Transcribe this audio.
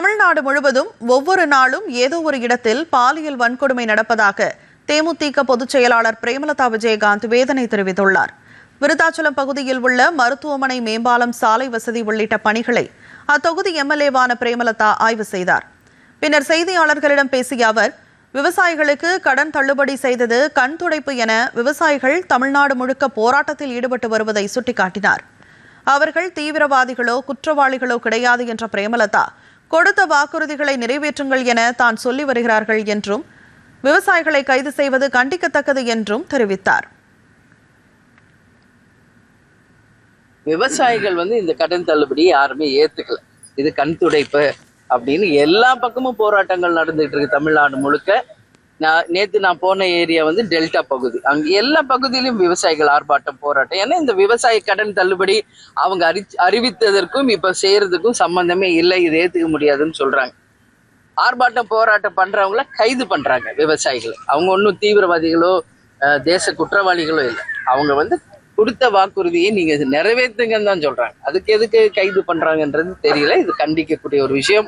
தமிழ்நாடு முழுவதும் ஒவ்வொரு நாளும் ஏதோ ஒரு இடத்தில் பாலியல் வன்கொடுமை நடப்பதாக தேமுதிக பொதுச் செயலாளர் பிரேமலதா விஜயகாந்த் வேதனை தெரிவித்துள்ளார். விருத்தாச்சலம் பகுதியில் உள்ள மருத்துவமனை மேம்பாலம், சாலை வசதி உள்ளிட்ட பணிகளை அத்தொகுதி எம்எல்ஏவான பிரேமலதா ஆய்வு செய்தார். பின்னர் செய்தியாளர்களிடம் பேசிய அவர், விவசாயிகளுக்கு கடன் தள்ளுபடி செய்தது கண் துடைப்பு என விவசாயிகள் தமிழ்நாடு முழுக்க போராட்டத்தில் ஈடுபட்டு வருவதை சுட்டிக்காட்டினார். அவர்கள் தீவிரவாதிகளோ குற்றவாளிகளோ கிடையாது என்ற பிரேமலதா, கொடுத்த வாக்குறுதிகளை நிறைவேற்றுங்கள் என தான் சொல்லி வருகிறார்கள் என்றும், விவசாயிகளை கைது செய்வது கண்டிக்கத்தக்கது என்றும் தெரிவித்தார். விவசாயிகள் இந்த கடன் தள்ளுபடி யாருமே ஏத்துக்கல. இது கண் துடைப்பு அப்படின்னு எல்லா பக்கமும் போராட்டங்கள் நடந்துட்டு இருக்கு தமிழ்நாடு முழுக்க. நேத்து நான் போன ஏரியா டெல்டா பகுதி, அங்க எல்லா பகுதியிலும் விவசாயிகள் ஆர்ப்பாட்டம், போராட்டம். ஏன்னா இந்த விவசாய கடன் தள்ளுபடி அவங்க அறிவித்ததற்கும் இப்ப செய்யறதுக்கும் சம்பந்தமே இல்லை, இது ஏத்துக்க முடியாதுன்னு சொல்றாங்க. ஆர்ப்பாட்டம் போராட்டம் பண்றவங்கள கைது பண்றாங்க விவசாயிகள். அவங்க ஒன்றும் தீவிரவாதிகளோ தேச குற்றவாளிகளோ இல்லை. அவங்க கொடுத்த வாக்குறுதியை நீங்க நிறைவேற்றுங்கன்னு தான் சொல்றாங்க. அதுக்கு எதுக்கு கைது பண்றாங்கன்றது தெரியல. இது கண்டிக்கக்கூடிய ஒரு விஷயம்.